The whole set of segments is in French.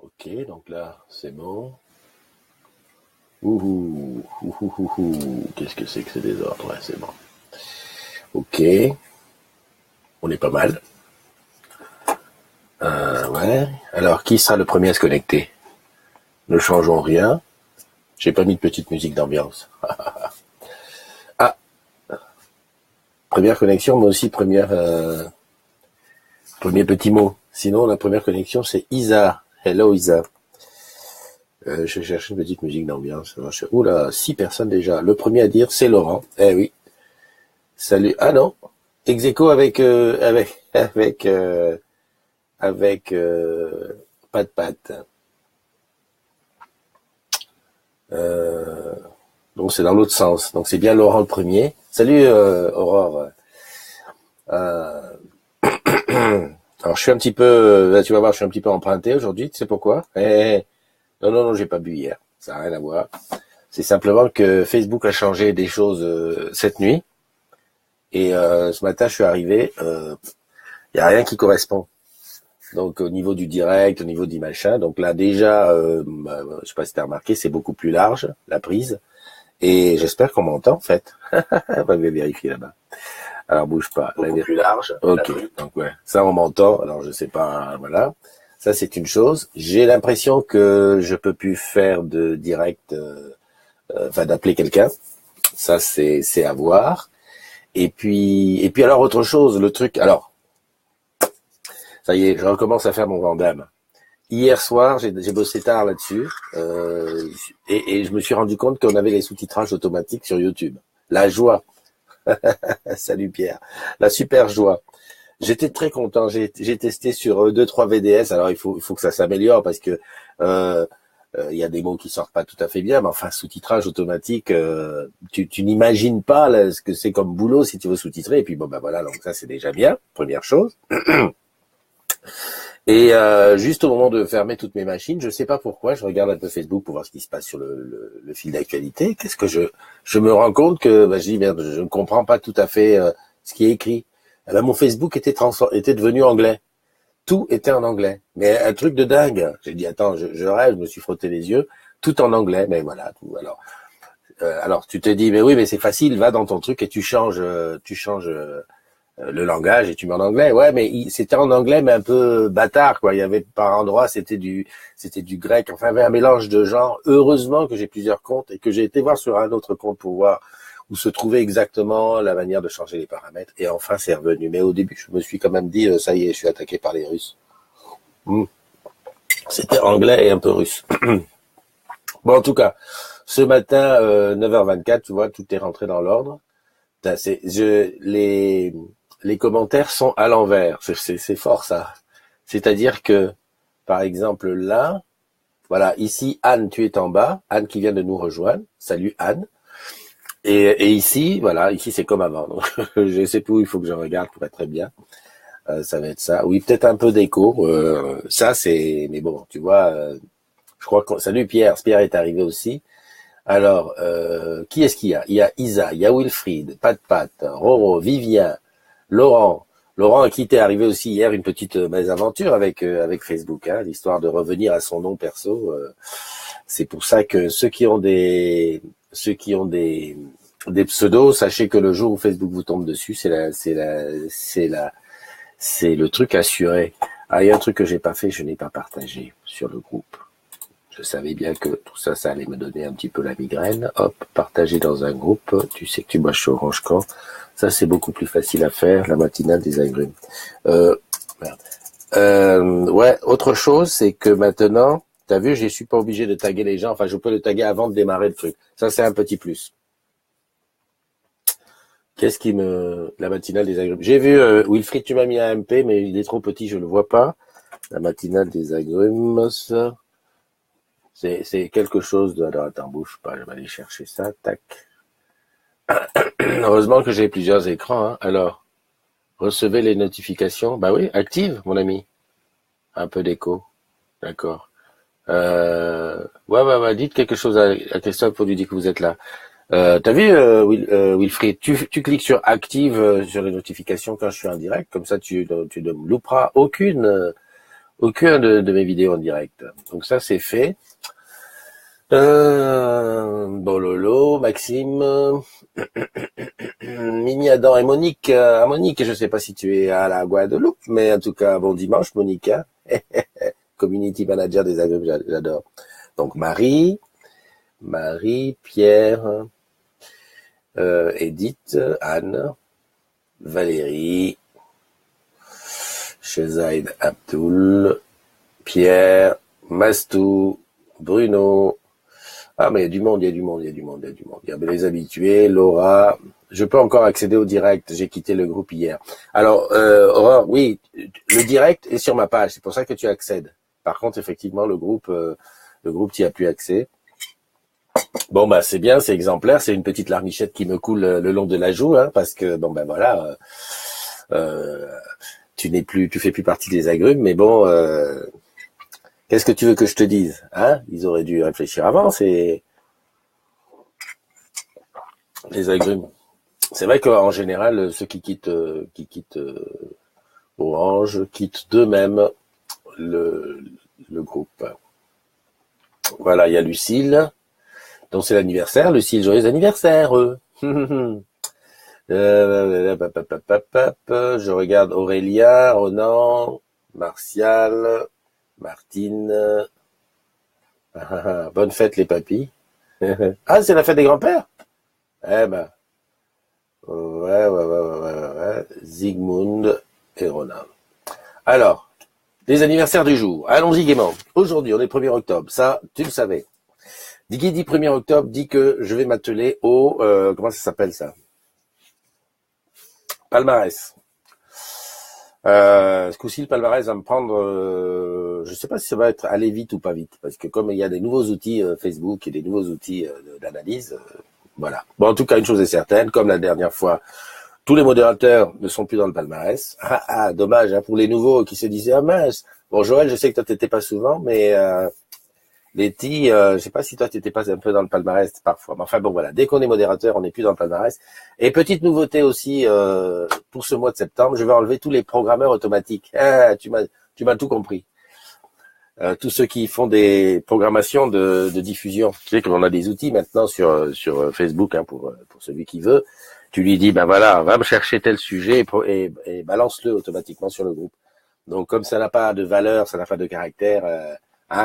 Ok, donc là, c'est bon. Ouhou, ouhou, ouhou. Qu'est-ce que c'est que ce désordre? Ouais, c'est bon. Ok, on est pas mal. Ouais. Alors, qui sera le premier à se connecter? Ne changeons rien. J'ai pas mis de petite musique d'ambiance. Ah, première connexion, mais aussi premier petit mot. Sinon, la première connexion, c'est Isa. Hello Isa. Je cherche une petite musique d'ambiance. Oula, 6 personnes déjà. Le premier à dire, c'est Laurent. Eh oui. Salut. Ah non. Ex-aequo avec Pat Pat. Euh, donc c'est dans l'autre sens. Donc c'est bien Laurent le premier. Salut Aurore. Euh, alors je suis un petit peu, là tu vas voir, je suis un petit peu emprunté aujourd'hui. Tu sais pourquoi? Non, j'ai pas bu hier. Ça n'a rien à voir. C'est simplement que Facebook a changé des choses cette nuit. Et ce matin, je suis arrivé, y a rien qui correspond. Donc au niveau du direct, au niveau du machin. Donc là déjà, je sais pas si t'as remarqué, c'est beaucoup plus large la prise. Et j'espère qu'on m'entend en fait. On va vérifier là-bas. Alors bouge pas. Beaucoup plus large. Ok. Donc ouais, ça on m'entend. Alors je sais pas. Voilà. Ça c'est une chose. J'ai l'impression que je peux plus faire de direct, enfin d'appeler quelqu'un. Ça c'est à voir. Et puis alors autre chose, le truc. Alors ça y est, je recommence à faire mon Vandame. Hier soir, j'ai bossé tard là-dessus, et je me suis rendu compte qu'on avait les sous-titrages automatiques sur YouTube. La joie. Salut Pierre. La super joie. J'étais très content. J'ai testé sur 2-3 VDS. Alors il faut que ça s'améliore parce que il y a des mots qui sortent pas tout à fait bien, mais enfin sous-titrage automatique, tu n'imagines pas là, ce que c'est comme boulot si tu veux sous-titrer. Et puis bon ben voilà, donc ça c'est déjà bien, première chose. Et juste au moment de fermer toutes mes machines, je sais pas pourquoi, je regarde un peu Facebook pour voir ce qui se passe sur le fil d'actualité. Qu'est-ce que je me rends compte que je dis merde, je ne comprends pas tout à fait ce qui est écrit. Eh ben, mon Facebook était devenu anglais. Tout était en anglais, mais un truc de dingue. J'ai dit attends, je rêve, je me suis frotté les yeux, tout en anglais. Mais voilà, tout. Alors tu te dis mais oui, mais c'est facile, va dans ton truc et tu changes le langage et tu mets en anglais. Ouais, mais c'était en anglais, mais un peu bâtard, quoi. Il y avait par endroits, c'était du grec. Enfin, il y avait un mélange de genres. Heureusement que j'ai plusieurs comptes et que j'ai été voir sur un autre compte pour voir où se trouvait exactement la manière de changer les paramètres. Et enfin, c'est revenu. Mais au début, je me suis quand même dit, ça y est, je suis attaqué par les Russes. C'était anglais et un peu russe. Bon, en tout cas, ce matin, 9h24, tu vois, tout est rentré dans l'ordre. Les commentaires sont à l'envers. C'est fort ça. C'est-à-dire que, par exemple, là, voilà, ici, Anne, tu es en bas. Anne qui vient de nous rejoindre. Salut Anne. Et ici, voilà, ici c'est comme avant. Donc, je sais plus où il faut que je regarde pour être très bien. Ça va être ça. Oui, peut-être un peu d'écho. Ça, c'est... Mais bon, tu vois, je crois que... Salut Pierre. Pierre est arrivé aussi. Alors, qui est-ce qu'il y a? Il y a Isa, il y a Wilfried, Pat, Roro, Vivien, Laurent. Laurent, qui t'est arrivé aussi hier une petite mésaventure avec Facebook, hein, l'histoire de revenir à son nom perso. C'est pour ça que ceux qui ont des pseudos, sachez que le jour où Facebook vous tombe dessus, c'est le truc assuré. Ah, il y a un truc que j'ai pas fait, je n'ai pas partagé sur le groupe. Je savais bien que tout ça, ça allait me donner un petit peu la migraine. Hop, partager dans un groupe. Tu sais que tu bois chez Orange Camp. Ça, c'est beaucoup plus facile à faire, la matinale des agrumes. Merde. Ouais, autre chose, c'est que maintenant, t'as vu, je suis pas obligé de taguer les gens. Enfin, je peux le taguer avant de démarrer le truc. Ça, c'est un petit plus. La matinale des agrumes. J'ai vu, Wilfried, tu m'as mis un MP, mais il est trop petit, je le vois pas. La matinale des agrumes, ça. C'est quelque chose de... Alors, attends, bouge pas, je vais aller chercher ça, tac. Heureusement que j'ai plusieurs écrans, hein. Alors, recevez les notifications. Bah oui, active, mon ami. Un peu d'écho. D'accord. Ouais, dites quelque chose à Christophe pour lui dire que vous êtes là. T'as vu, Wilfried, tu cliques sur active sur les notifications quand je suis en direct, comme ça tu ne louperas aucun de mes vidéos en direct. Donc ça, c'est fait. Bololo, Maxime, Mimi, Adam et Monique. Monique, je sais pas si tu es à la Guadeloupe, mais en tout cas, bon dimanche, Monique. Hein. Community manager des agrumes, j'adore. Donc Marie, Pierre, Edith, Anne, Valérie, Shezaid Abdul, Pierre, Mastou, Bruno. Ah, mais il y a du monde. Il y a les habitués, Laura. Je peux encore accéder au direct. J'ai quitté le groupe hier. Alors, Aurore, oui, le direct est sur ma page. C'est pour ça que tu accèdes. Par contre, effectivement, le groupe, tu as plus accès. Bon, bah, c'est bien, c'est exemplaire. C'est une petite larmichette qui me coule le long de la joue, hein, parce que, bon, ben voilà, tu fais plus partie des agrumes, mais bon, qu'est-ce que tu veux que je te dise, hein? Ils auraient dû réfléchir avant, c'est les agrumes. C'est vrai qu'en général, ceux qui quittent Orange quittent d'eux-mêmes le groupe. Voilà, il y a Lucille, donc c'est l'anniversaire. Lucille, joyeux anniversaire. Je regarde Aurélia, Ronan, Martial, Martine. Bonne fête les papis. Ah, c'est la fête des grands-pères. Eh ben, ouais. Zygmunt et Ronan. Alors, les anniversaires du jour. Allons-y gaiement. Aujourd'hui, on est 1er octobre. Ça, tu le savais. Qui dit 1er octobre dit que je vais m'atteler au... comment ça s'appelle ça? Palmarès. Ce coup-ci, le palmarès va me prendre... je sais pas si ça va être aller vite ou pas vite. Parce que comme il y a des nouveaux outils Facebook et des nouveaux outils d'analyse... voilà. Bon, en tout cas, une chose est certaine. Comme la dernière fois, tous les modérateurs ne sont plus dans le palmarès. Dommage hein, pour les nouveaux qui se disaient « Ah mince !» Bon, Joël, je sais que toi, t'étais pas souvent, mais... Letty, je sais pas si toi tu étais pas un peu dans le palmarès parfois. Mais enfin bon voilà, dès qu'on est modérateur, on n'est plus dans le palmarès. Et petite nouveauté aussi pour ce mois de septembre, je vais enlever tous les programmeurs automatiques. Tu m'as tout compris. Tous ceux qui font des programmations de diffusion. Tu sais qu'on a des outils maintenant sur Facebook hein, pour celui qui veut. Tu lui dis ben voilà, va me chercher tel sujet et balance-le automatiquement sur le groupe. Donc comme ça n'a pas de valeur, ça n'a pas de caractère,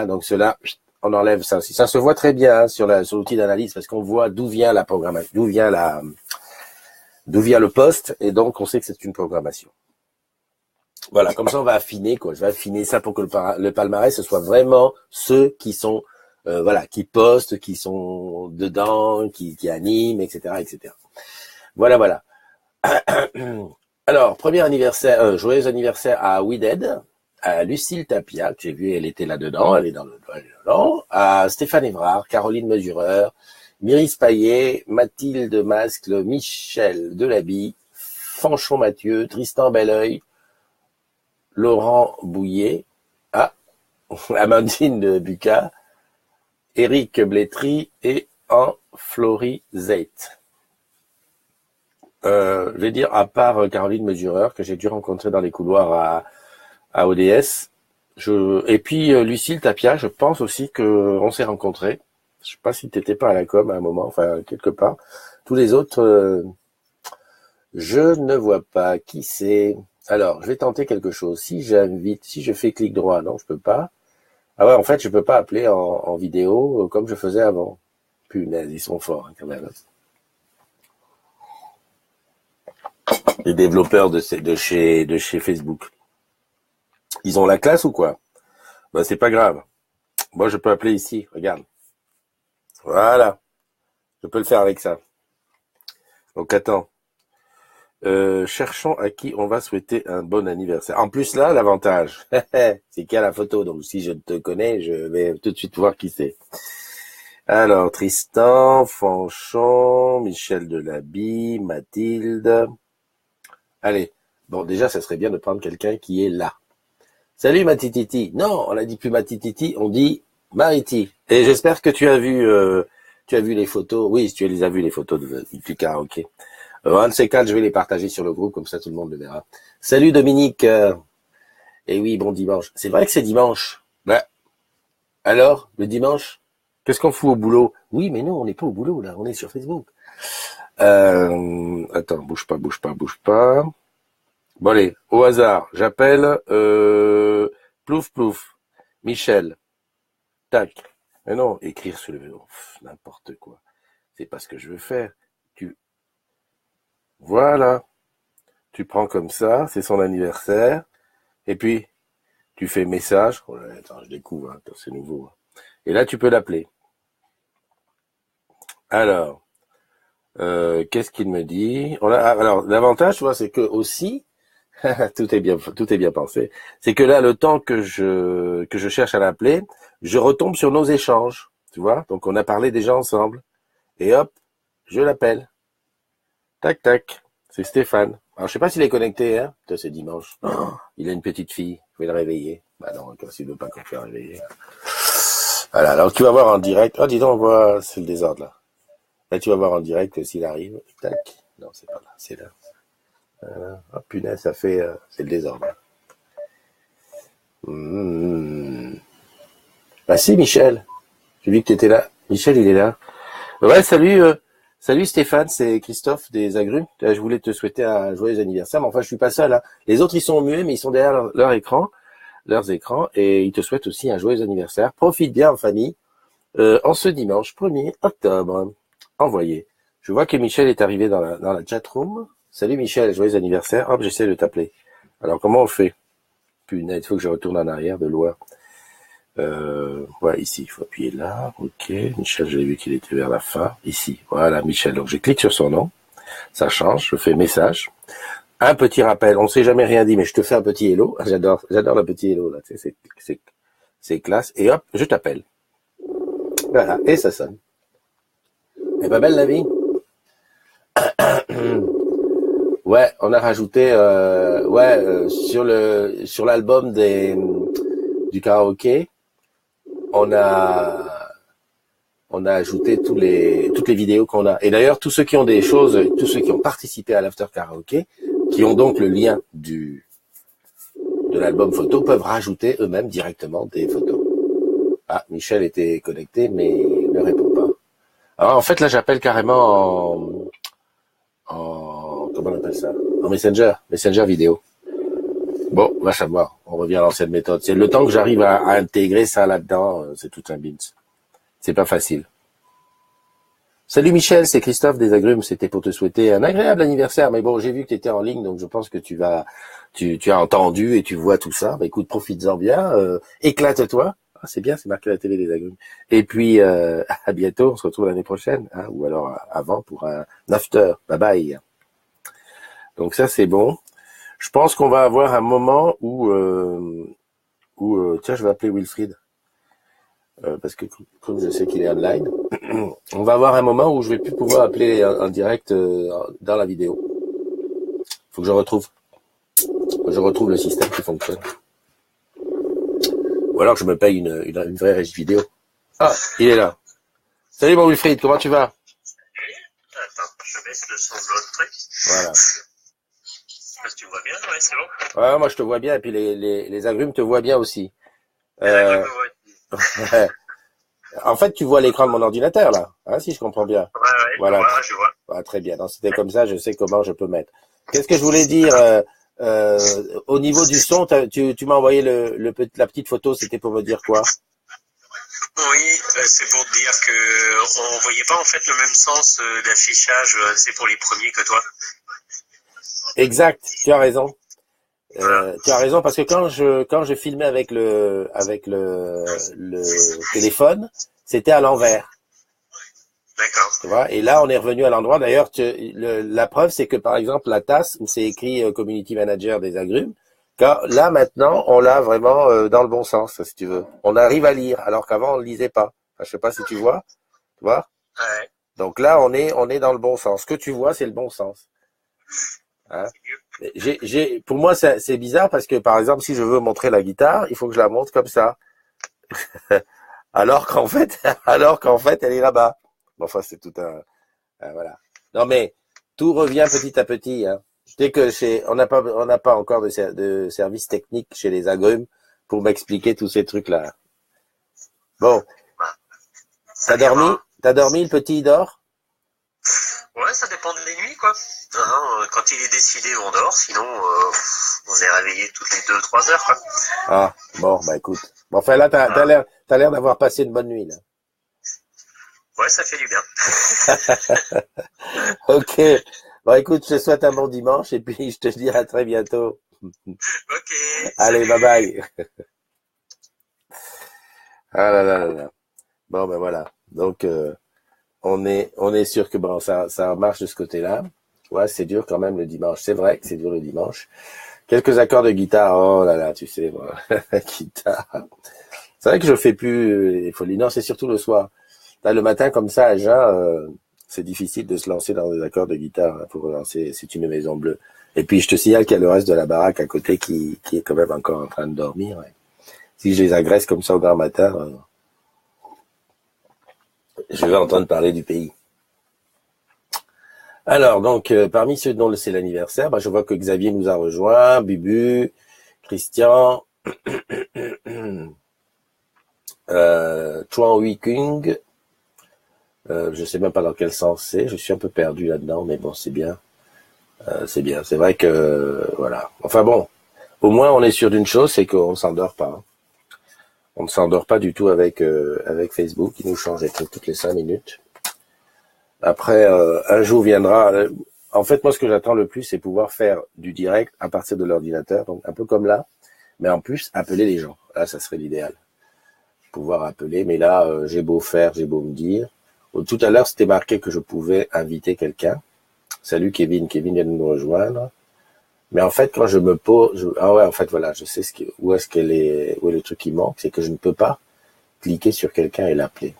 donc cela on enlève ça aussi. Ça se voit très bien hein, sur l'outil d'analyse parce qu'on voit d'où vient la programmation, d'où vient le poste et donc on sait que c'est une programmation. Voilà, comme ça on va affiner quoi. Je vais affiner ça pour que le palmarès ce soit vraiment ceux qui sont qui postent, qui sont dedans, qui animent, etc. Voilà. Alors, premier anniversaire, joyeux anniversaire à Wided, à Lucille Tapia, que j'ai vu, elle était là-dedans, elle est dans le à Stéphane Évrard, Caroline Mesureur, Myris Paillet, Mathilde Mascle, Michel Delabie, Fanchon Mathieu, Tristan Belleuil, Laurent Bouillet, Amandine de Bucca, Éric Blétry et Flori Zeit. Je vais dire, à part Caroline Mesureur, que j'ai dû rencontrer dans les couloirs à ODS, et puis Lucille Tapia, je pense aussi qu'on s'est rencontrés. Je sais pas si t'étais pas à la com à un moment, enfin quelque part. Tous les autres, je ne vois pas qui c'est. Alors, je vais tenter quelque chose. Si je fais clic droit, non, je peux pas. Ah ouais, en fait, je peux pas appeler en vidéo comme je faisais avant. Punaise, ils sont forts hein, quand même. Les développeurs de chez Facebook. Ils ont la classe ou quoi? Ben, c'est pas grave. Moi, je peux appeler ici. Regarde. Voilà. Je peux le faire avec ça. Donc, attends. Cherchons à qui on va souhaiter un bon anniversaire. En plus, là, l'avantage, c'est qu'il y a la photo. Donc, si je te connais, je vais tout de suite voir qui c'est. Alors, Tristan, Fanchon, Michel Delabie, Mathilde. Allez. Bon, déjà, ça serait bien de prendre quelqu'un qui est là. Salut Matititi. Non, on a dit plus Matititi, on dit Mariti. Et j'espère que tu as vu les photos. Oui, tu les as vues les photos du karaoké. Un de ces quatre, je vais les partager sur le groupe, comme ça tout le monde le verra. Salut Dominique. Et oui, bon dimanche. C'est vrai que c'est dimanche. Bah, alors, le dimanche, qu'est-ce qu'on fout au boulot? Oui, mais non, on n'est pas au boulot, là. On est sur Facebook. Attends, bouge pas. Bon, allez, au hasard, j'appelle, plouf, plouf. Michel. Tac. Mais non, écrire sur le vélo. N'importe quoi. C'est pas ce que je veux faire. Voilà. Tu prends comme ça, c'est son anniversaire. Et puis, tu fais message. Oh là, attends, je découvre, hein, c'est nouveau. Et là, tu peux l'appeler. Alors, qu'est-ce qu'il me dit? Alors, l'avantage, tu vois, c'est que aussi, tout est bien pensé. C'est que là, le temps que je cherche à l'appeler, je retombe sur nos échanges. Tu vois? Donc, on a parlé déjà ensemble. Et hop, je l'appelle. Tac, tac. C'est Stéphane. Alors, je sais pas s'il est connecté, hein. Putain, c'est dimanche. Oh, il a une petite fille. Je vais le réveiller. Bah non, s'il veut pas qu'on fait réveiller. Voilà. Alors, tu vas voir en direct. Oh, dis donc, on voit, c'est le désordre, là. Là, tu vas voir en direct s'il arrive. Tac. Non, c'est pas là. C'est là. Oh, punaise, ça fait, c'est le désordre. Bah si, Michel. J'ai vu que t'étais là. Michel, il est là. Ouais, salut Stéphane, c'est Christophe des Agrumes. Je voulais te souhaiter un joyeux anniversaire, mais enfin, je suis pas seul, hein. Les autres, ils sont muets, mais ils sont derrière leurs écrans, et ils te souhaitent aussi un joyeux anniversaire. Profite bien en famille, en ce dimanche 1er octobre. Envoyé. Je vois que Michel est arrivé dans la chatroom. Salut Michel, joyeux anniversaire. Hop, j'essaie de t'appeler. Alors, comment on fait? Punaise, il faut que je retourne en arrière de loin. Ouais, ici, il faut appuyer là. Ok, Michel, j'avais vu qu'il était vers la fin. Ici, voilà, Michel. Donc, je clique sur son nom. Ça change. Je fais message. Un petit rappel. On ne s'est jamais rien dit, mais je te fais un petit hello. J'adore le petit hello, là. Tu sais, c'est classe. Et hop, je t'appelle. Voilà. Et ça sonne. Elle est pas belle, la vie? Ouais, on a rajouté, sur l'album du karaoké, on a, on a ajouté toutes les vidéos qu'on a. Et d'ailleurs, tous ceux qui ont participé à l'after karaoké, qui ont donc le lien de l'album photo, peuvent rajouter eux-mêmes directement des photos. Ah, Michel était connecté, mais il ne répond pas. Alors, en fait, là, j'appelle carrément comment on appelle ça? En Messenger vidéo. Bon, va savoir. On revient à l'ancienne méthode. C'est le temps que j'arrive à intégrer ça là-dedans, c'est tout un bins. C'est pas facile. Salut Michel, c'est Christophe des Agrumes. C'était pour te souhaiter un agréable anniversaire. Mais bon, j'ai vu que tu étais en ligne, donc je pense que tu as entendu et tu vois tout ça. Bah, écoute, profites-en bien, éclate-toi. Ah, c'est bien, c'est marqué à la télé des Agrumes. Et puis, à bientôt. On se retrouve l'année prochaine, hein, ou alors avant pour un after. Bye bye. Donc ça, c'est bon. Je pense qu'on va avoir un moment où tiens, je vais appeler Wilfried. Parce que comme je sais qu'il est online, on va avoir un moment où je vais plus pouvoir appeler en direct dans la vidéo. Faut que je retrouve le système qui fonctionne. Ou alors je me paye une vraie régie vidéo. Ah, il est là. Salut mon Wilfried, comment tu vas? Attends, je baisse le son de l'autre truc. Voilà. Est-ce que tu me vois bien? Ouais, c'est bon. Ouais, moi je te vois bien et puis les agrumes te voient bien aussi. Les agrumes me voient. En fait, tu vois l'écran de mon ordinateur là, hein, si je comprends bien. Ouais, Voilà. je vois. Ah, très bien. Donc c'était comme ça, je sais comment je peux mettre. Qu'est-ce que je voulais dire au niveau du son, tu m'as envoyé la petite photo, c'était pour me dire quoi? Oui, c'est pour te dire que on voyait pas en fait le même sens d'affichage, c'est pour les premiers que toi. Exact, tu as raison. Tu as raison parce que quand je filmais avec le téléphone, c'était à l'envers. D'accord. Tu vois, et là on est revenu à l'endroit. D'ailleurs, la preuve c'est que par exemple la tasse où c'est écrit Community Manager des Agrumes, là maintenant on l'a vraiment dans le bon sens, si tu veux. On arrive à lire alors qu'avant on ne lisait pas. Enfin, je sais pas si tu vois. Tu vois? Ouais. Donc là on est dans le bon sens. Ce que tu vois c'est le bon sens. Hein? Pour moi c'est bizarre parce que par exemple si je veux montrer la guitare, il faut que je la montre comme ça. alors qu'en fait elle est là-bas. Bon, enfin c'est tout voilà. Non mais tout revient petit à petit, hein. Dès que on n'a pas encore de service technique chez les agrumes pour m'expliquer tous ces trucs-là. Bon, Bah, ça viendra. t'as dormi, le petit il dort? Ouais, ça dépend des nuits, quoi. Quand il est décidé, on dort. Sinon, on est réveillé toutes les 2-3 heures, quoi. Ah, bon, bah écoute. Bon, enfin là, Voilà. t'as l'air d'avoir passé une bonne nuit, là. Ouais, ça fait du bien. Ok. Bon, écoute, je te souhaite un bon dimanche et puis je te dis à très bientôt. Ok, Allez, bye salut. bye. Ah là là là là. Bon, ben voilà. Donc, on est sûr que bon, ça marche de ce côté-là. Ouais, c'est dur quand même le dimanche. C'est vrai que c'est dur le dimanche. Quelques accords de guitare. Oh là là, tu sais, moi, la guitare. C'est vrai que je fais plus les folies. Non, c'est surtout le soir. Là, le matin, comme ça, à jeun, c'est difficile de se lancer dans des accords de guitare pour relancer. C'est une maison bleue. Et puis, je te signale qu'il y a le reste de la baraque à côté qui est quand même encore en train de dormir. Ouais. Si je les agresse comme ça au grand matin, je vais entendre parler du pays. Alors, donc, parmi ceux dont c'est l'anniversaire, bah, je vois que Xavier nous a rejoint, Bubu, Christian, Chuan Hui Kung, je sais même pas dans quel sens c'est, je suis un peu perdu là-dedans, mais bon, c'est bien, c'est bien. C'est vrai que, voilà. Enfin bon, au moins on est sûr d'une chose, c'est qu'on ne s'endort pas. Hein. On ne s'endort pas du tout avec Facebook, qui nous change les trucs toutes les 5 minutes. Après, un jour viendra. En fait, moi, ce que j'attends le plus, c'est pouvoir faire du direct à partir de l'ordinateur, donc un peu comme là, mais en plus appeler les gens. Là, ça serait l'idéal, pouvoir appeler. Mais là, j'ai beau faire, j'ai beau me dire. Tout à l'heure, c'était marqué que je pouvais inviter quelqu'un. Salut Kevin, Kevin vient de nous rejoindre. Mais en fait, quand je me pose, ah ouais, en fait, voilà, je sais où est-ce qu'elle est, où est le truc qui manque, c'est que je ne peux pas cliquer sur quelqu'un et l'appeler.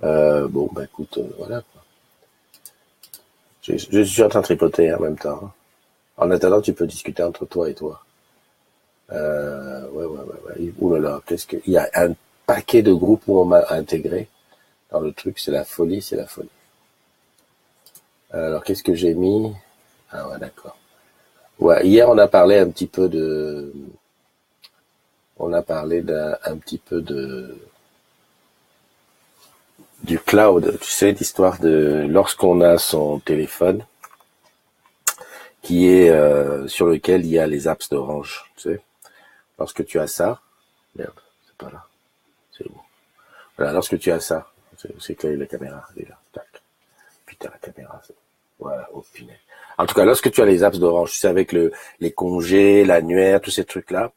Bon, bah écoute, voilà. Je suis en train de tripoter en même temps. Hein. En attendant, tu peux discuter entre toi et toi. Ouais. Ouh là là, il y a un paquet de groupes où on m'a intégré dans le truc, c'est la folie, c'est la folie. Alors, qu'est-ce que j'ai mis? Ah ouais, d'accord. Ouais, hier, on a parlé un petit peu du cloud. Tu sais, l'histoire de lorsqu'on a son téléphone qui est sur lequel il y a les apps d'Orange. Tu sais, lorsque tu as ça, merde, c'est pas là, c'est où? Voilà, lorsque tu as ça, c'est que la caméra déjà. Tac. Putain, la caméra. Voilà, oh punaise. En tout cas, lorsque tu as les apps d'Orange, tu sais, avec les congés, l'annuaire, tous ces trucs-là,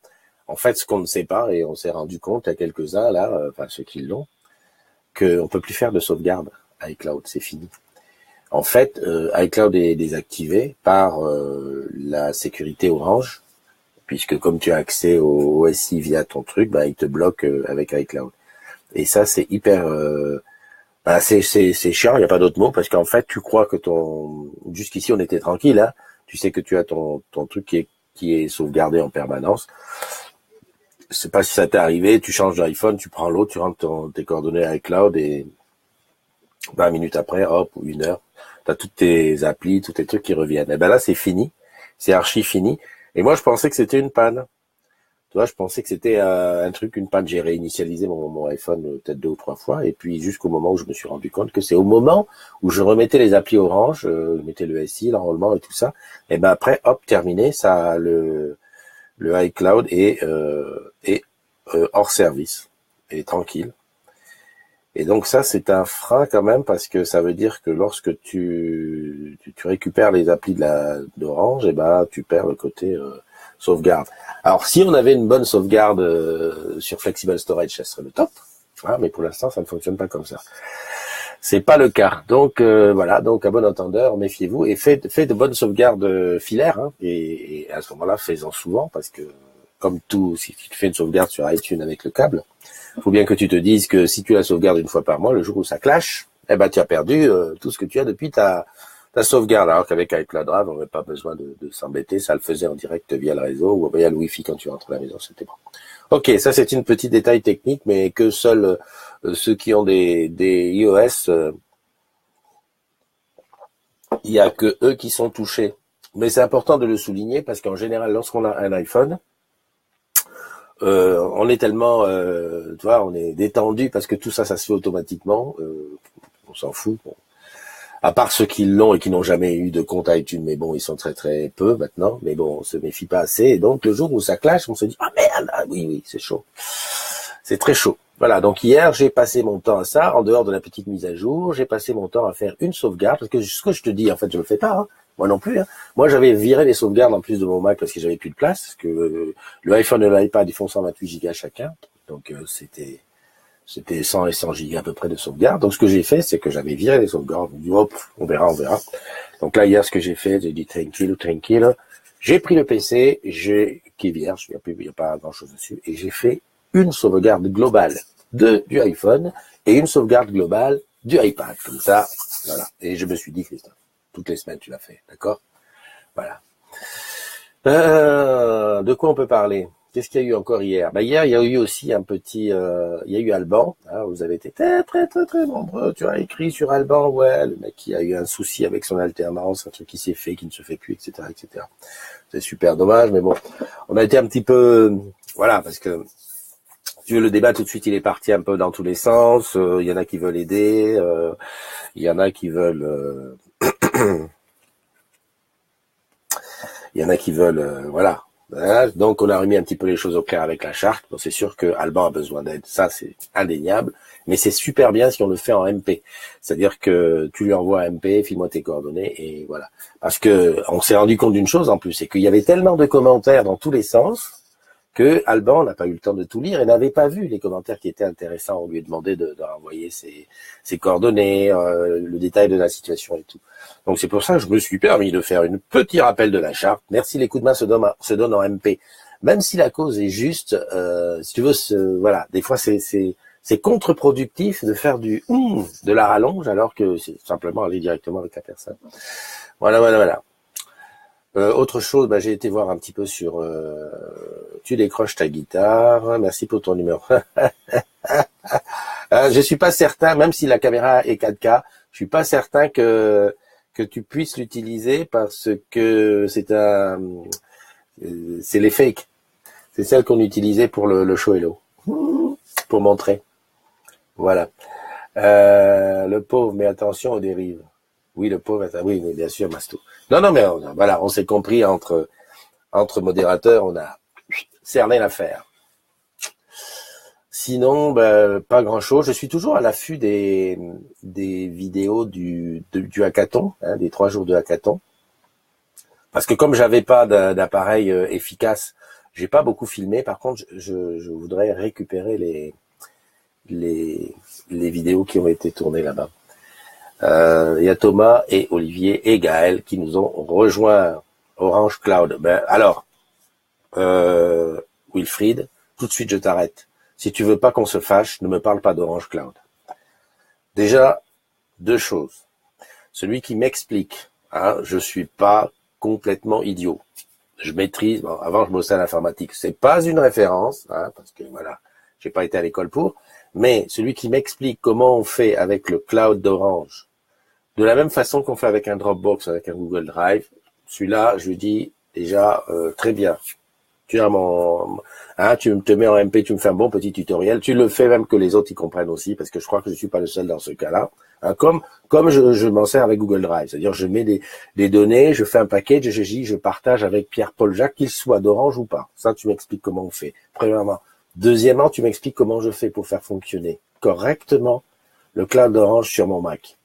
en fait, ce qu'on ne sait pas, et on s'est rendu compte, il y a quelques-uns, là, enfin, ceux qui l'ont, qu'on peut plus faire de sauvegarde iCloud, c'est fini. En fait, iCloud est désactivé par la sécurité Orange, puisque comme tu as accès au OSI via ton truc, bah, il te bloque avec iCloud. Et ça, c'est hyper... bah, c'est chiant, il n'y a pas d'autre mot, parce qu'en fait, tu crois que jusqu'ici, on était tranquille, hein. Tu sais que tu as ton truc qui est sauvegardé en permanence. Je sais pas si ça t'est arrivé, tu changes d'iPhone, tu prends l'autre, tu rentres tes coordonnées à iCloud et 20 minutes après, hop, ou 1 heure, t'as toutes tes applis, tous tes trucs qui reviennent. Et ben là, c'est fini. C'est archi fini. Et moi, je pensais que c'était une panne. Tu vois, je pensais que c'était un truc, une panne. J'ai réinitialisé mon iPhone peut-être 2 ou 3 fois. Et puis, jusqu'au moment où je me suis rendu compte que c'est au moment où je remettais les applis Orange, je mettais le SI, l'enrôlement et tout ça. Et ben après, hop, terminé, ça, le iCloud est hors service. Et tranquille. Et donc ça, c'est un frein quand même parce que ça veut dire que lorsque tu récupères les applis d'Orange, et ben tu perds le côté sauvegarde. Alors si on avait une bonne sauvegarde sur Flexible Storage, ça serait le top. Hein, mais pour l'instant, ça ne fonctionne pas comme ça. C'est pas le cas. Donc voilà. Donc à bon entendeur, méfiez-vous et faites de bonnes sauvegardes filaires. Hein, et à ce moment-là, faites-en souvent parce que comme tout, si tu fais une sauvegarde sur iTunes avec le câble. Faut bien que tu te dises que si tu la sauvegardes 1 fois par mois, le jour où ça clash, eh ben tu as perdu tout ce que tu as depuis ta sauvegarde. Alors qu'avec iCloud Drive, on n'avait pas besoin de s'embêter, ça le faisait en direct via le réseau ou via le Wi-Fi quand tu rentres à la maison, c'était bon. Ok, ça c'est une petite détail technique, mais que seuls ceux qui ont des iOS, il y a que eux qui sont touchés. Mais c'est important de le souligner parce qu'en général, lorsqu'on a un iPhone, on est tellement, tu vois, on est détendu parce que tout ça, ça se fait automatiquement. On s'en fout. Bon. À part ceux qui l'ont et qui n'ont jamais eu de compte iTunes, mais bon, ils sont très très peu maintenant. Mais bon, on se méfie pas assez. Et donc le jour où ça clash, on se dit ah merde, ah, oui, c'est chaud, c'est très chaud. Voilà. Donc hier, j'ai passé mon temps à ça, en dehors de la petite mise à jour. J'ai passé mon temps à faire une sauvegarde parce que ce que je te dis, en fait, je le fais pas. Hein. Moi non plus. Hein. Moi, j'avais viré les sauvegardes en plus de mon Mac parce que j'avais plus de place. Parce que le iPhone et l'iPad, ils font 128 Go chacun. Donc c'était 100 et 100 gigas à peu près de sauvegarde. Donc ce que j'ai fait, c'est que j'avais viré les sauvegardes. Je me dis, hop, on verra. Donc là, hier, ce que j'ai fait, j'ai dit tranquille. J'ai pris le PC, qui est vierge, il n'y a pas grand chose dessus, et j'ai fait une sauvegarde globale du iPhone et une sauvegarde globale du iPad. Comme ça, voilà. Et je me suis dit, Christophe, toutes les semaines tu l'as fait, d'accord? Voilà. De quoi on peut parler? Qu'est-ce qu'il y a eu encore hier? Hier, il y a eu aussi un petit, il y a eu Alban. Hein, vous avez été très, très, très, très nombreux. Tu as écrit sur Alban, ouais, le mec qui a eu un souci avec son alternance, un truc qui s'est fait, qui ne se fait plus, etc., etc. C'est super dommage, mais bon, on a été un petit peu, voilà, parce que tu veux le débat tout de suite, il est parti un peu dans tous les sens. Il y en a qui veulent aider, il y en a qui veulent, il y en a qui veulent, voilà. Donc on a remis un petit peu les choses au clair avec la charte. Bon, c'est sûr que Alban a besoin d'aide, ça c'est indéniable, mais c'est super bien si on le fait en MP. C'est-à-dire que tu lui envoies un MP, file-moi tes coordonnées et voilà. Parce que on s'est rendu compte d'une chose en plus, c'est qu'il y avait tellement de commentaires dans tous les sens que Alban n'a pas eu le temps de tout lire et n'avait pas vu les commentaires qui étaient intéressants. On lui a demandé de renvoyer ses coordonnées, le détail de la situation et tout. Donc c'est pour ça que je me suis permis de faire un petit rappel de la charte. Merci, les coups de main se donnent en MP. Même si la cause est juste, si tu veux, voilà, des fois c'est contre-productif de faire de la rallonge alors que c'est simplement aller directement avec la personne. Voilà. Autre chose, j'ai été voir un petit peu sur tu décroches ta guitare, merci pour ton numéro. Je suis pas certain, même si la caméra est 4K, je suis pas certain que tu puisses l'utiliser parce que c'est les fakes. C'est celle qu'on utilisait pour le show hello, pour montrer. Voilà. Le pauvre, mais attention aux dérives. Oui, le pauvre, oui, mais bien sûr, Mastou. Non, mais voilà, on s'est compris entre modérateurs, on a cerné l'affaire. Sinon, pas grand-chose. Je suis toujours à l'affût des vidéos du hackathon, hein, des 3 jours de hackathon, parce que comme j'avais pas d'appareil efficace, j'ai pas beaucoup filmé. Par contre, je voudrais récupérer les vidéos qui ont été tournées là-bas. Il y a Thomas et Olivier et Gaël qui nous ont rejoint Orange Cloud. Alors, Wilfried, tout de suite je t'arrête. Si tu veux pas qu'on se fâche, ne me parle pas d'Orange Cloud. Déjà, 2 choses. Celui qui m'explique, hein, je suis pas complètement idiot. Je maîtrise, avant je bossais à l'informatique. C'est pas une référence, hein, parce que voilà, j'ai pas été à l'école pour, mais celui qui m'explique comment on fait avec le cloud d'Orange, de la même façon qu'on fait avec un Dropbox, avec un Google Drive, celui-là, je lui dis déjà très bien. Tu as tu te mets en MP, tu me fais un bon petit tutoriel. Tu le fais même que les autres y comprennent aussi, parce que je crois que je suis pas le seul dans ce cas-là. Hein, comme je m'en sers avec Google Drive, c'est-à-dire je mets des données, je fais un package, je partage avec Pierre-Paul Jacques, qu'il soit d'Orange ou pas. Ça, tu m'expliques comment on fait. Premièrement. Deuxièmement, tu m'expliques comment je fais pour faire fonctionner correctement le cloud d'Orange sur mon Mac.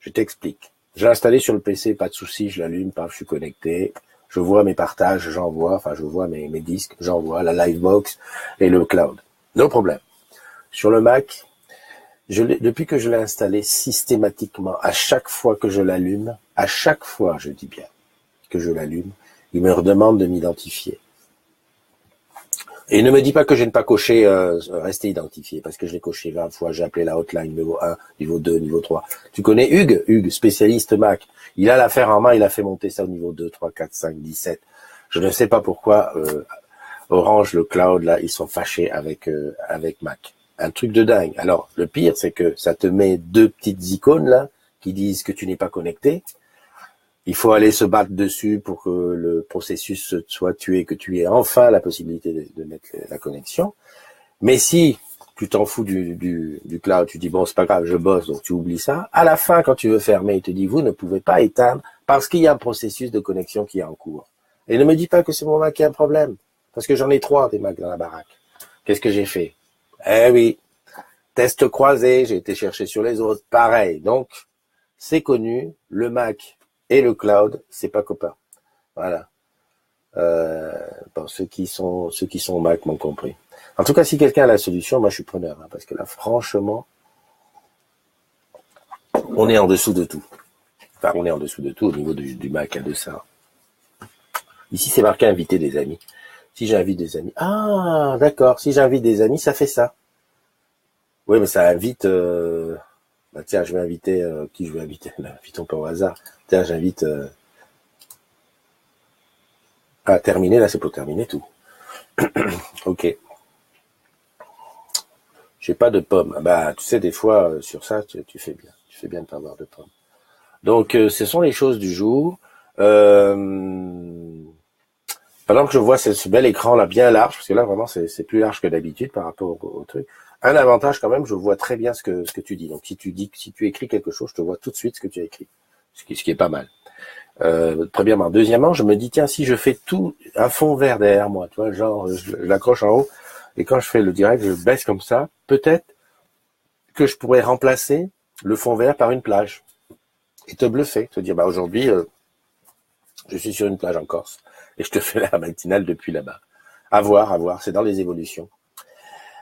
Je t'explique. J'ai installé sur le PC, pas de souci, je l'allume, je suis connecté, je vois mes partages, j'envoie, je vois mes disques, j'envoie la Livebox et le cloud. No problème. Sur le Mac, depuis que je l'ai installé systématiquement, à chaque fois que je l'allume, à chaque fois, je dis bien, que je l'allume, il me redemande de m'identifier. Et ne me dis pas que je n'ai pas coché rester identifié, parce que je l'ai coché 20 fois, j'ai appelé la hotline niveau 1, niveau 2, niveau 3. Tu connais Hugues, spécialiste Mac. Il a l'affaire en main, il a fait monter ça au niveau 2, 3, 4, 5, 17. Je ne sais pas pourquoi Orange, le cloud, là, ils sont fâchés avec Mac. Un truc de dingue. Alors, le pire, c'est que ça te met 2 petites icônes là, qui disent que tu n'es pas connecté. Il faut aller se battre dessus pour que le processus soit tué, que tu aies enfin la possibilité de mettre la connexion. Mais si tu t'en fous du cloud, tu dis bon c'est pas grave, je bosse, donc tu oublies ça. À la fin, quand tu veux fermer, il te dit vous ne pouvez pas éteindre parce qu'il y a un processus de connexion qui est en cours. Et ne me dis pas que c'est mon Mac qui a un problème, parce que j'en ai 3 des Macs dans la baraque. Qu'est-ce que j'ai fait? Eh oui, test croisé, j'ai été chercher sur les autres, pareil. Donc c'est connu, le Mac et le cloud, c'est pas copain. Voilà. Bon, ceux qui sont au Mac m'ont compris. En tout cas, si quelqu'un a la solution, moi je suis preneur, hein, parce que là, franchement, on est en dessous de tout. Enfin, on est en dessous de tout au niveau du Mac de ça. Ici, c'est marqué inviter des amis. Si j'invite des amis, ah, d'accord. Si j'invite des amis, ça fait ça. Oui, mais ça invite. Bah tiens, je vais inviter qui je vais inviter. Invitons pas au hasard. Tiens, j'invite. À terminer, là, c'est pour terminer tout. Ok. J'ai pas de pommes. Bah, tu sais, des fois, sur ça, tu fais bien. Tu fais bien de pas avoir de pommes. Donc, ce sont les choses du jour. Pendant que je vois ce bel écran là bien large, parce que là vraiment c'est plus large que d'habitude par rapport au truc. Un avantage quand même, je vois très bien ce que tu dis. Donc si tu écris quelque chose, je te vois tout de suite ce que tu as écrit, ce qui est pas mal. Premièrement, deuxièmement, je me dis tiens si je fais tout un fond vert derrière moi, tu vois, genre je l'accroche en haut et quand je fais le direct, je baisse comme ça, peut-être que je pourrais remplacer le fond vert par une plage et te bluffer, te dire bah aujourd'hui je suis sur une plage en Corse et je te fais la matinale depuis là-bas. À voir, c'est dans les évolutions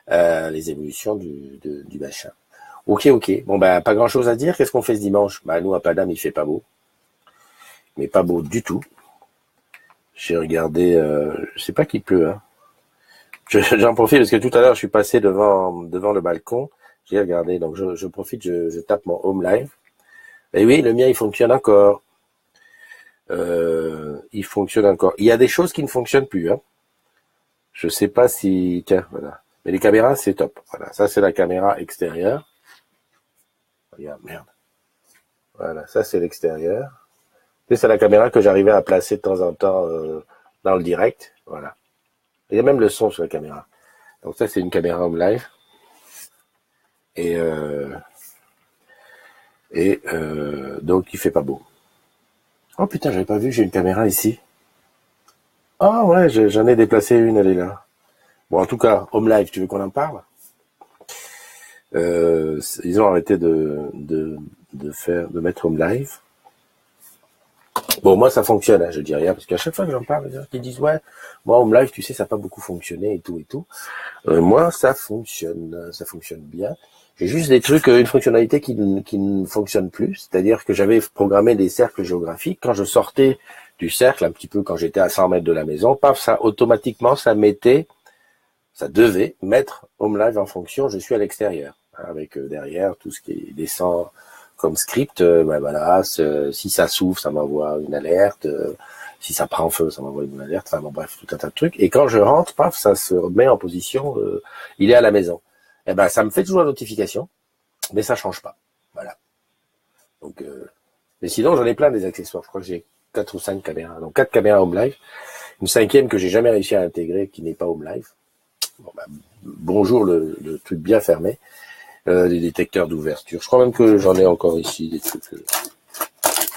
du machin. Ok. Bon ben pas grand-chose à dire. Qu'est-ce qu'on fait ce dimanche? Bah nous à Padam il fait pas beau, mais pas beau du tout. J'ai regardé, je sais pas qu'il pleut. Hein. J'en profite parce que tout à l'heure je suis passé devant le balcon. J'ai regardé, donc je profite, je tape mon home live. Et oui, le mien il fonctionne encore. Il fonctionne encore. Il y a des choses qui ne fonctionnent plus. Hein. Je sais pas si... Tiens, voilà. Mais les caméras, c'est top. Voilà, ça c'est la caméra extérieure. Regarde, merde. Voilà, ça c'est l'extérieur. C'est la caméra que j'arrivais à placer de temps en temps dans le direct. Voilà. Il y a même le son sur la caméra. Donc ça c'est une caméra home live. Et donc il fait pas beau. Oh putain, j'avais pas vu, j'ai une caméra ici. Ah ouais, j'en ai déplacé une, elle est là. Bon, en tout cas, home live, tu veux qu'on en parle? Ils ont arrêté de mettre home live. Bon, moi, ça fonctionne, hein, je dis rien, parce qu'à chaque fois que j'en parle, les gens qui disent, ouais, moi, home live, tu sais, ça n'a pas beaucoup fonctionné et tout. Moi, ça fonctionne bien. J'ai juste des trucs, une fonctionnalité qui ne fonctionne plus, c'est-à-dire que j'avais programmé des cercles géographiques. Quand je sortais du cercle, un petit peu quand j'étais à 100 mètres de la maison, paf, ça, automatiquement, ça devait mettre home live en fonction, je suis à l'extérieur, hein, avec derrière tout ce qui descend comme script, ben voilà, si ça s'ouvre, ça m'envoie une alerte, si ça prend feu, ça m'envoie une alerte, enfin bon bref, tout un tas de trucs. Et quand je rentre, paf, ça se met en position, il est à la maison. Et ben ça me fait toujours la notification, mais ça change pas. Voilà. Donc, mais sinon j'en ai plein des accessoires. Je crois que j'ai 4 ou 5 caméras, donc 4 caméras home live, une 5e que j'ai jamais réussi à intégrer, qui n'est pas home live. Bon, ben, bonjour le truc bien fermé. Des détecteurs d'ouverture. Je crois même que j'en ai encore ici, des trucs.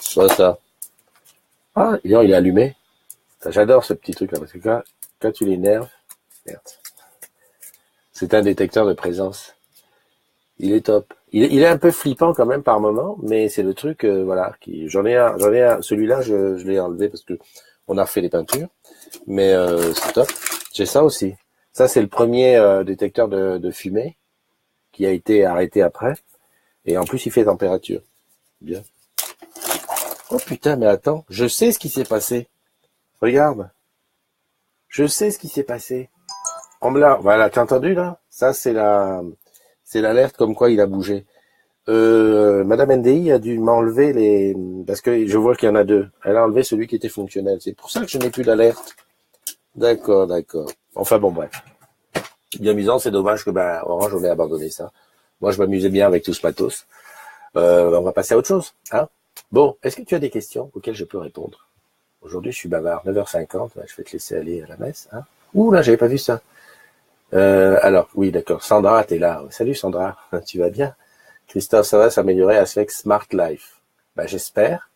Soit ça. Ah, il est allumé. J'adore ce petit truc là, parce que quand tu l'énerves, merde. C'est un détecteur de présence. Il est top. Il est un peu flippant quand même par moment, mais c'est le truc, voilà, j'en ai un, celui-là, je l'ai enlevé parce que on a refait les peintures, mais c'est top. J'ai ça aussi. Ça, c'est le premier détecteur de fumée qui a été arrêté après. Et en plus, il fait température. Bien. Oh putain, mais attends, je sais ce qui s'est passé. Regarde. Je sais ce qui s'est passé. Voilà, t'as entendu là? Ça, c'est l'alerte comme quoi il a bougé. Madame NDI a dû m'enlever parce que je vois qu'il y en a 2. Elle a enlevé celui qui était fonctionnel. C'est pour ça que je n'ai plus d'alerte. D'accord. Enfin bon, bref. Bien amusant, c'est dommage que Orange on ait abandonné ça. Moi, je m'amusais bien avec tout ce matos. On va passer à autre chose, hein. Bon, est-ce que tu as des questions auxquelles je peux répondre? Aujourd'hui, je suis bavard. 9h50, je vais te laisser aller à la messe. Hein. Ouh là, j'avais pas vu ça. Alors, oui, d'accord. Sandra, t'es là. Salut Sandra, tu vas bien? Christophe, ça va s'améliorer avec Smart Life. Ben, j'espère.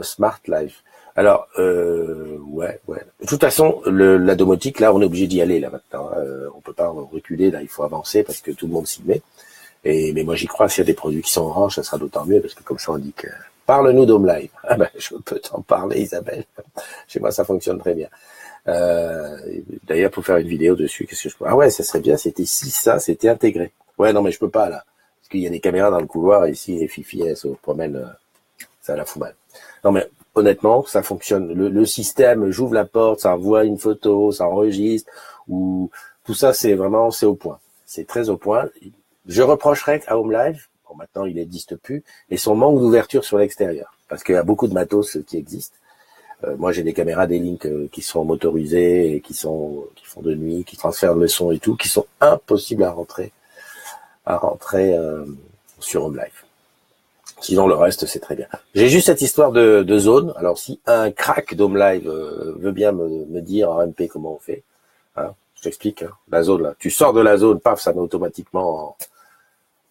Smart Life. Alors, ouais. De toute façon, la domotique, là, on est obligé d'y aller là maintenant. On peut pas reculer, là, il faut avancer parce que tout le monde s'y met. Mais moi, j'y crois. S'il y a des produits qui sont orange, ça sera d'autant mieux parce que comme ça, on dit que parle-nous d'Home Live. Ah ben, je peux t'en parler, Isabelle. Chez moi, ça fonctionne très bien. D'ailleurs, pour faire une vidéo dessus, qu'est-ce que je peux... Ah ouais, ça serait bien. C'était intégré. Ouais, non, mais je peux pas là, parce qu'il y a des caméras dans le couloir et ici, les filles, elles se promènent, ça la fout mal. Non, mais honnêtement, ça fonctionne. Le système, j'ouvre la porte, ça envoie une photo, ça enregistre, ou tout ça, c'est au point. C'est très au point. Je reprocherais à Home Live, bon, maintenant il n'existe plus, et son manque d'ouverture sur l'extérieur, parce qu'il y a beaucoup de matos qui existent. Moi, j'ai des caméras D-Link qui sont motorisées et qui font de nuit, qui transfèrent le son et tout, qui sont impossibles à rentrer sur Home Live. Sinon, le reste, c'est très bien. J'ai juste cette histoire de zone. Alors, si un crack d'Home Live veut bien me dire en MP comment on fait, hein, je t'explique. Hein, la zone, là, tu sors de la zone, paf, ça met automatiquement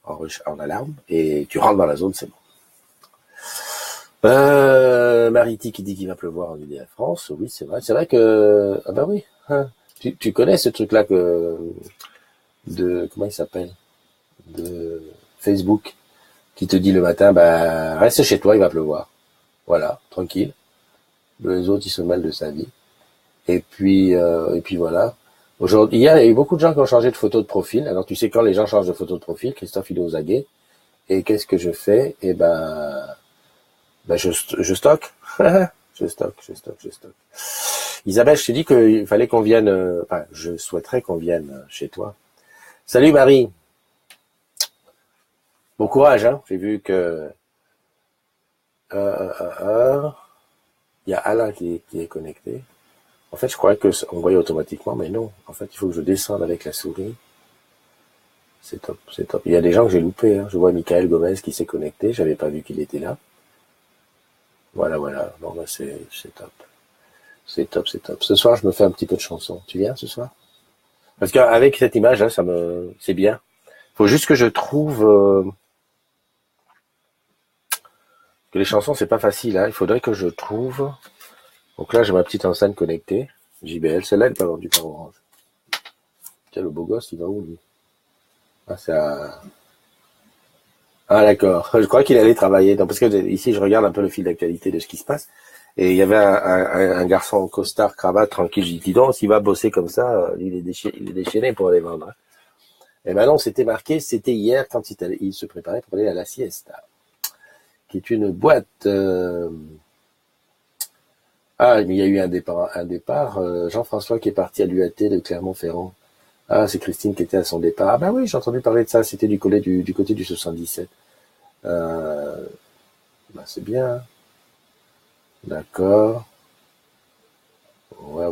en alarme, et tu rentres dans la zone, c'est bon. Mariti qui dit qu'il va pleuvoir en Ile-de-France. Oui, c'est vrai. C'est vrai que... Ah bah oui. Hein. Tu connais ce truc-là comment il s'appelle? De Facebook, qui te dit le matin, bah, reste chez toi, il va pleuvoir. Voilà, tranquille. Les autres, ils se mêlent de sa vie. Et puis voilà. Aujourd'hui, il y a eu beaucoup de gens qui ont changé de photo de profil. Alors, tu sais, quand les gens changent de photo de profil, Christophe, il est aux aguets. Et qu'est-ce que je fais? Eh ben, je stocke. je stocke. Isabelle, je te dis qu'il fallait qu'on vienne, enfin, je souhaiterais qu'on vienne chez toi. Salut Marie. Bon courage, hein. J'ai vu que, il y a Alain qui est connecté. En fait, je croyais que on voyait automatiquement, mais non. En fait, il faut que je descende avec la souris. C'est top. Il y a des gens que j'ai loupés, hein. Je vois Michael Gomez qui s'est connecté. J'avais pas vu qu'il était là. Voilà. Bon, bah, c'est top. C'est top. Ce soir, je me fais un petit peu de chanson. Tu viens ce soir? Parce qu'avec cette image, hein, c'est bien. Faut juste que je trouve que les chansons, c'est pas facile. Hein. Il faudrait que je trouve. Donc là, j'ai ma petite enceinte connectée. JBL. Celle-là, elle est pas vendue par Orange. Tiens, le beau gosse, il va où lui? Ah, c'est à... Ah d'accord. Je crois qu'il allait travailler. Non, parce que ici, je regarde un peu le fil d'actualité de ce qui se passe. Et il y avait un garçon en costard, cravate, tranquille. J'ai dit, dis donc, s'il va bosser comme ça, il est déchaîné pour aller vendre. Hein. Et maintenant, c'était hier quand il se préparait pour aller à la siesta, qui est une boîte. Ah, mais il y a eu un départ. Jean-François qui est parti à l'UAT de Clermont-Ferrand. Ah, c'est Christine qui était à son départ. Ah ben oui, j'ai entendu parler de ça. C'était du côté du 77. Bah c'est bien. D'accord. Ouais.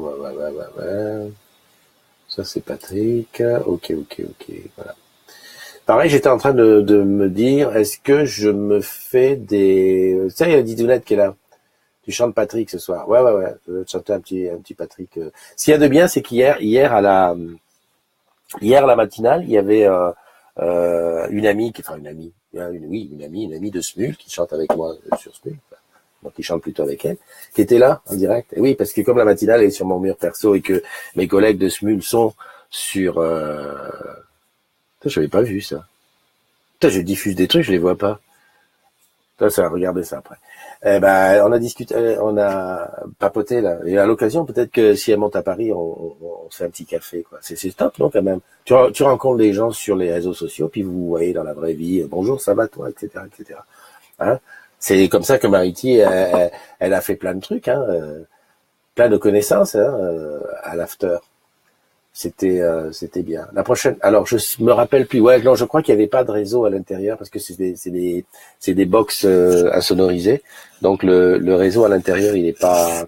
Ça c'est Patrick. Ok. Voilà. Pareil, j'étais en train de me dire, est-ce que je me fais des... Tu sais, il y a Didounette qui est là. Tu chantes Patrick ce soir. Ouais. Je vais te chanter un petit Patrick. Ce qu'il y a de bien, c'est hier à la matinale, il y avait une amie, une amie de Smul qui chante avec moi sur Smul. Donc qui chante plutôt avec elle, qui était là en direct. Et oui, parce que comme la matinale est sur mon mur perso et que mes collègues de Smul sont sur... j'avais pas vu ça. Putain, je diffuse des trucs, je les vois pas. Ça va regarder ça après. Eh ben, on a discuté, on a papoté là. Et à l'occasion, peut-être que si elle monte à Paris, on fait un petit café, quoi. C'est top, non, quand même. Tu rencontres des gens sur les réseaux sociaux, puis vous vous voyez dans la vraie vie. Bonjour, ça va toi, etc. Hein? C'est comme ça que Mariti, elle a fait plein de trucs, hein, plein de connaissances, hein, à l'after. C'était bien. La prochaine, alors je me rappelle plus. Ouais, non, je crois qu'il y avait pas de réseau à l'intérieur parce que c'est des box insonorisées. Donc le réseau à l'intérieur, il est pas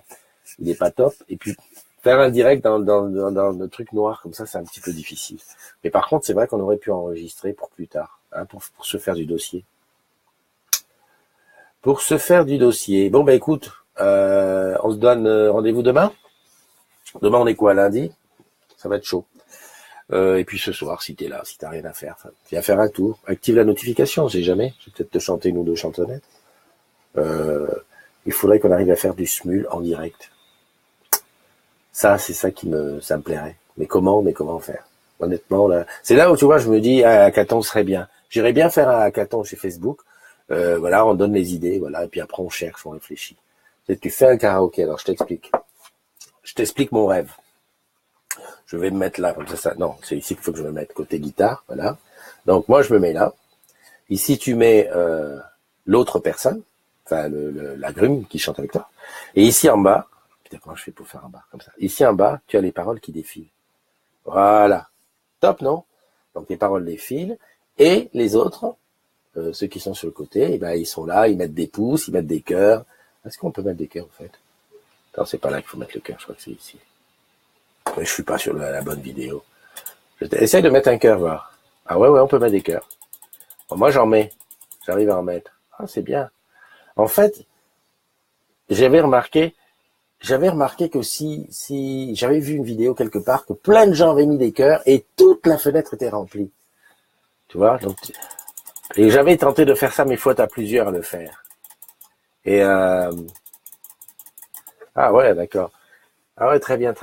top. Et puis faire un direct dans le truc noir comme ça, c'est un petit peu difficile. Mais par contre, c'est vrai qu'on aurait pu enregistrer pour plus tard, hein, pour se faire du dossier. pour se faire du dossier. Bon, écoute, on se donne rendez-vous demain. Demain, on est quoi, lundi? Ça va être chaud. Et puis ce soir, si t'es là, si t'as rien à faire, viens faire un tour. Active la notification, on sait jamais. Je vais peut-être te chanter une ou deux chansonnettes. Il faudrait qu'on arrive à faire du smul en direct. Ça, c'est ça ça me plairait. Mais comment faire? Honnêtement, là, c'est là où tu vois, je me dis, un hackathon serait bien. J'irais bien faire un hackathon chez Facebook. Voilà, on donne les idées, voilà, et puis après on cherche, on réfléchit. Tu fais un karaoké, alors je t'explique. Je t'explique mon rêve. Je vais me mettre là, comme ça, non, c'est ici qu'il faut que je me mette, côté guitare, voilà. Donc moi je me mets là. Ici tu mets l'autre personne, enfin l'agrume qui chante avec toi. Et ici en bas, putain comment je fais pour faire en bas, comme ça. Ici en bas, tu as les paroles qui défilent. Voilà. Top, non? Donc les paroles défilent, et les autres, ceux qui sont sur le côté, eh ben, ils sont là, ils mettent des pouces, ils mettent des cœurs. Est-ce qu'on peut mettre des cœurs, en fait? Non, c'est pas là qu'il faut mettre le cœur, je crois que c'est ici. Mais je suis pas sur la bonne vidéo. Essaye de mettre un cœur, voir. Ah ouais, on peut mettre des cœurs. Bon, moi, j'en mets. J'arrive à en mettre. Ah, c'est bien. En fait, j'avais remarqué que si j'avais vu une vidéo quelque part, que plein de gens avaient mis des cœurs et toute la fenêtre était remplie. Tu vois? Donc, et j'avais tenté de faire ça, mais il faut être à plusieurs à le faire. Et ah ouais, d'accord. Ah ouais, très bien.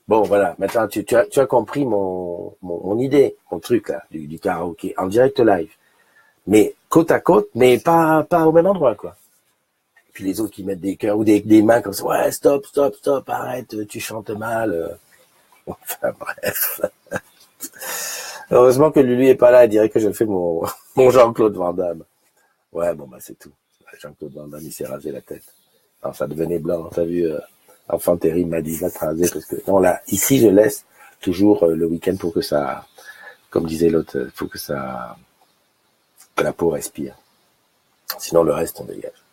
Bon, voilà. Maintenant, tu as compris mon idée, mon truc là, du karaoké en direct live, mais côte à côte, mais pas au même endroit, quoi. Et puis les autres qui mettent des cœurs ou des mains comme ça. Ouais, stop, arrête, tu chantes mal. Enfin bref. Heureusement que Lulu est pas là, elle dirait que je fais mon Jean-Claude Van Damme. Ouais, bon, c'est tout. Jean-Claude Van Damme, il s'est rasé la tête. Alors, ça devenait blanc, t'as vu, Enfant terrible m'a dit, va te raser, parce que, non, là, ici, je laisse toujours le week-end pour que ça, comme disait l'autre, faut que la peau respire. Sinon, le reste, on dégage.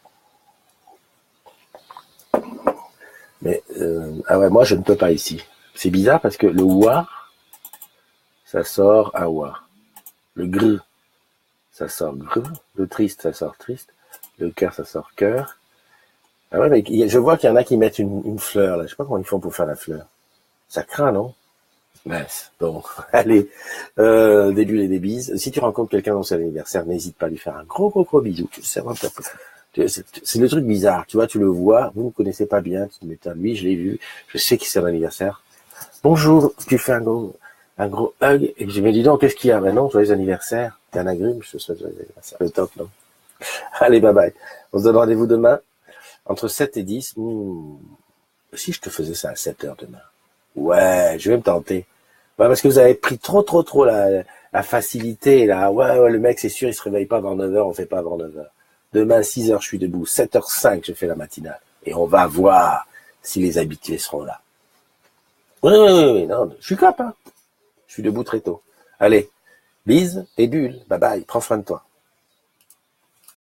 Mais, ah ouais, moi, je ne peux pas ici. C'est bizarre parce que le ouah, ça sort à ouah. Le gr, ça sort gr. Le triste, ça sort triste. Le cœur, ça sort cœur. Ah ouais, mais je vois qu'il y en a qui mettent une fleur, là. Je sais pas comment ils font pour faire la fleur. Ça craint, non? Mince. Bon, allez. Des bulles et des bises. Si tu rencontres quelqu'un dans son anniversaire, n'hésite pas à lui faire un gros bisou. Tu le sais, c'est le truc bizarre. Tu vois, tu le vois, vous ne connaissez pas bien. Tu te dis, lui, je l'ai vu. Je sais que c'est un anniversaire. Bonjour. Tu fais un gros hug. Et je me dis, non, qu'est-ce qu'il y a? Ben non, joyeux anniversaire. T'es un agrume, je te souhaite joyeux anniversaire. Le top, non? Allez, bye bye. On se donne rendez-vous demain. Entre 7 et 10, si je te faisais ça à 7 heures demain. Ouais, je vais me tenter. Ouais, parce que vous avez pris trop la facilité, là. Ouais, le mec, c'est sûr, il se réveille pas avant 9 heures, on fait pas avant 9 heures. Demain, 6 heures, je suis debout. 7h05, je fais la matinale. Et on va voir si les habitués seront là. Oui, non, je suis cap, hein. Je suis debout très tôt. Allez, bise et bulle. Bye bye, prends soin de toi.